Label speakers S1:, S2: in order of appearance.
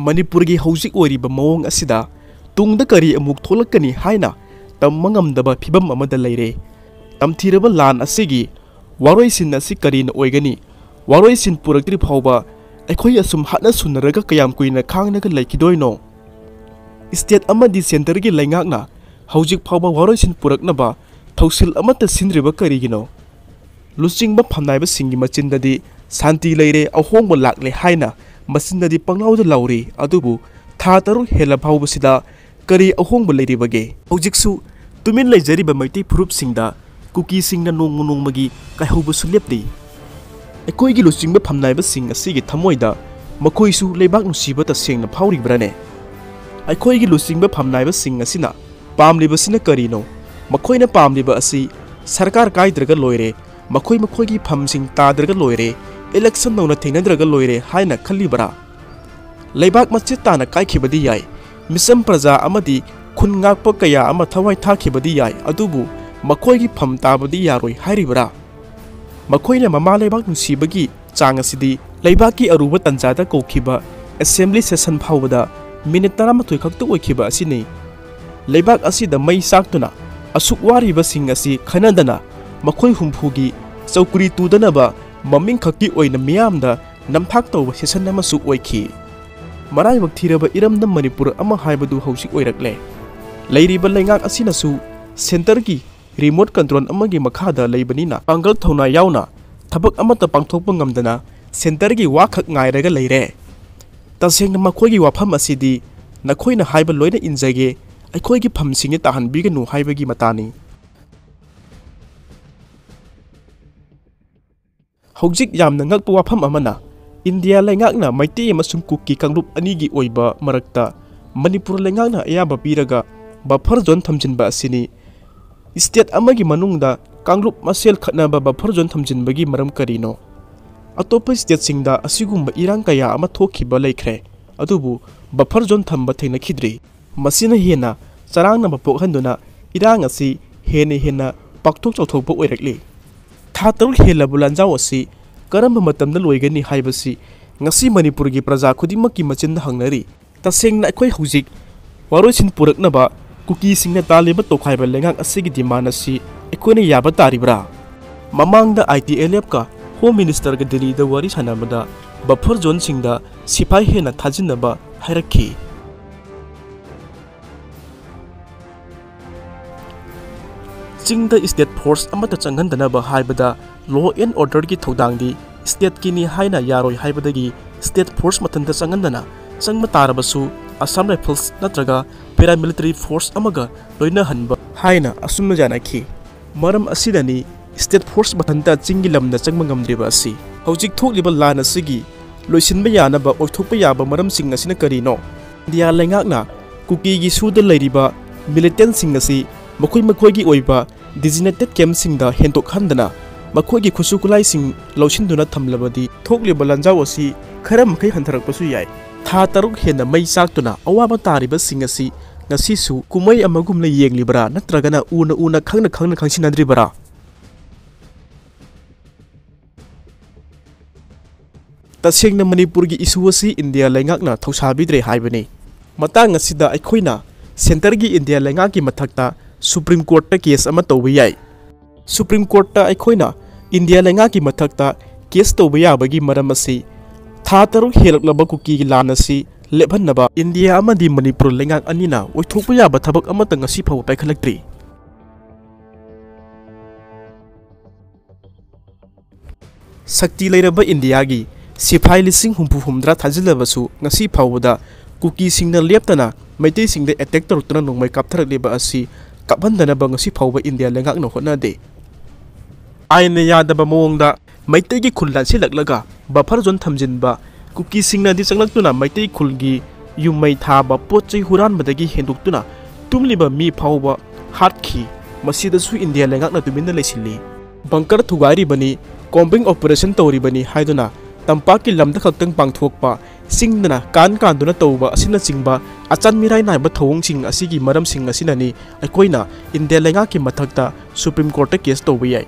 S1: मणिपुर की हौजिक ओइरिबा मओंग असिदा तुंगदा करी अमुक थोलकनी हाइना तमंगमदबा फिबम अमदा लैरे तमथिरबा लान असिगी वारोइसिन असि करीना ओइगनी वारोइसिन पुरक्त्रि फावबा अखोय असुम हाना सुनरगा कयाम कुइना खांगनागा लैखिदोइनो स्टेट अमदी सेंटर की लैंगाकना हौजिक फावबा वारोइसिन पुरक्नबा थौसिल अमता सिनद्रिबा करीगिनो लुचिंगबा फमनाइबा सिंगी मचिंददी शांति लैरे अहोंगबा लाक्ले हाइना मसिंददी पंगलाउदा लाउरी अदुबु था तरुक हेला फावबसिदा करी अहोंगबा लैरिबगे हौजिकसु तुमिन लैजरिबा मैतै फुरुपसिंगदा कुकी सिंगना नोंगमु नोंगमगी कायहौबसु लेपदि अखोयगी लुचिंगबा फमनाइबा सिंग असिगी थमोइदा मखोइसु लेबाक नुसिबा तसेंगना फावरिब्राने अखोयगी लुचिंगबा फमनाइबा सिंग असिना पामलिबसिना करीनो मखोइना पामलिबा असि सरकार कायद्रगा लोइरे मखोइ मखोइगी फमसिंग ताद्रगा लोइरे इलेक्शन नौना थेंगनद्रगा लोइरे हाइना खल्लिबरा लेबाक मचित ताना कायखिबदि याय मिसम प्रजा अमदी खुनगाप कया अमा थवाइ थाखिबदि याय अदुबु मखोइगी फम ताबदि यारोइ हारिबरा मखोइना ममा लेबाक नुसिबगी चांग असिदि लेबाकी अरुबा तंजादा कौखिबा असेंबली सेशन फावबदा मिनिट 13 खक्ता ओइखिबा असिनि लेबाक असिदा मै साक्तुना असुक वारिबा सिंग असि खनदना मखोइ हुंफुगी चौकुरी तुदनबा ममिंग खक्की ओइना मियामदा नमथाक तौबा सेशन अमसु ओइखि मराइबक थिरबा इरमदम मणिपुर अमा हाइबदु हौसिक ओइरक्ले लैरिबा लैंगाक असिनसु सेंटर की रिमोट कंट्रोल अमगी मखादा लैबनिना पांगल थौना यावना थबक अमता पांगथोकपा ngamdana सेंटर की वाखक ngairaga लैरे तसेंगना मखोइगी वाफम असिदि नखोइना हाइबा लोइना इनजगे अखोइगी फमसिंगे ताहनबिगनु हाइबगी मतानी हौजिक यामना ngakpa wafam amana इंडिया लैंगाकना मैतै अमसुंग कुकी कांगरूप अनिगी ओइबा मरक्ता मणिपुर लैंगाकना अयाबा पीरगा बफर जोन थमजिनबा असिनी स्टेट अमगी मनुंगदा कांगरूप मसेल खतनाबा बफर जोन थमजिनबगी मरम करीनो अतोप स्टेट सिंगदा असिगुंबा इरांग कया अमा थोखिबा लैख्रे अदुबु बफर जोन थंबा थेंगनखिद्रि मसिना हेना चरांगना पोखहंदुना इरांग असि हेने हेना पाक्थोक चौथोकपा ओइरक्ली था तरुक हेलाबु लांजाव असि करम मतमदा लोइगनी हाइबसी ngasi मणिपुर की प्रजा खुदिमकी मचिन हंगनरी तसेंगना अखोय हौजिक वारोइसिन पुरकनबा कुकी सिंगना तालिबा तोखाइबा लेंगाक असिगी डिमांड असि अखोयना याबा तारिब्रा ममांगदा ITLF का होम मिनिस्टर के दिल्ली दा वारी सानाबदा बफर जोन सिंगदा सिपाही हेना थाजिनबा हायरखी चिंगदा स्टेट फोर्स अमता चंगनदनबा हाइबदा लॉ एंड ऑर्डर की थौदांगदी स्टेट की नि हाइना यारोय हाइबदगी स्टेट फोर्स मतंदा चंगनदना चंगमा तारबसु असम राइफल्स नत्रगा पैरामिलिटरी फोर्स अमगा लोइना हनबा हाइना असुमना जानाखी मरम असिदनी स्टेट फोर्स मतंदा चिंगी लमदा चंगमा ngamdriba asi हौजिक थोकलिबा लान असिगी लोइसिनबा यानबा ओइथोकपा याबा मरम सिंग असिना करिनो इंडिया लैंगाकना कुकी की सुदा लैरिबा मिलिटेंट सिंग असि मखोइ मखोइगी ओइबा डिजिनेटेड कैम्प सिंगदा हेंटोक हंदना मखोइगी खुसुकुलाई सिंग लौसिनदुना थमलबदी थोकलिबा लंजाव असि खरा मखै हंथरकपसु याय था तरुक हेना मै साक्तुना अवाबा तारिबा सिंग असि ngasisu kumai amagumna yenglibara natragana una khangna khangsinadribara तसेंगना Manipur की इशू असी इंडिया लैंगाकना थौसाबिद्रे हाइबनी मतंग असिदा अखोइना सेंटर की इंडिया लैंगा की मथक्ता सुप्रीम कोर्ट ता केस अमा तौबा याय सुप्रीम कोर्ट ता अखोइना इंडिया लैंगा की मथक्ता केस तौबा याबगी मरम असी था तरुक हेलकलबा कुकी की लान असी लेभनबा इंडिया अमदी मणिपुर लैंगाक अनिना ओइथोकपा याबा थबक अमता ngasi फाव पाइखलक्ट्री शक्ति लैरबा इंडिया की सिपाही लिसिंग हुम्फुहुमद्रा थाजिलबसु ngasi फावदा कुकी सिंगना लेपतना मैतै सिंगदे अटैक तरुतना नोंमै कापथरलेबा असि कापहनदनबा ngasi फावबा इंडिया लैंगाकना होनादे आइन यादबा मोंगदा मैतै की खुलला सिलकलगा बफर जोन थमजिनबा कुकी सिंगना दि चंगलक्तुना मैतै खुलगी युमै थाबा पोचै हुरानबदगी हेंदुक्तुना तुमलिबा मी फावबा हाटखी मसिदसु India लैंगाकना तुमिनना लेसिल्ली bunker थुगारिबनी combing operation तौरिबनी हाइदुना Tampa की लमदा खक्तंग पांगथोकपा सिंगदना कांदुना तौबा असिना चिंगबा अचान मिराय नायबा थौंगसिंग असिगी मरमसिंग असिनानी अखोइना इंडिया लैंगा की मथक्ता सुप्रीम कोर्ट केस तौबा याय।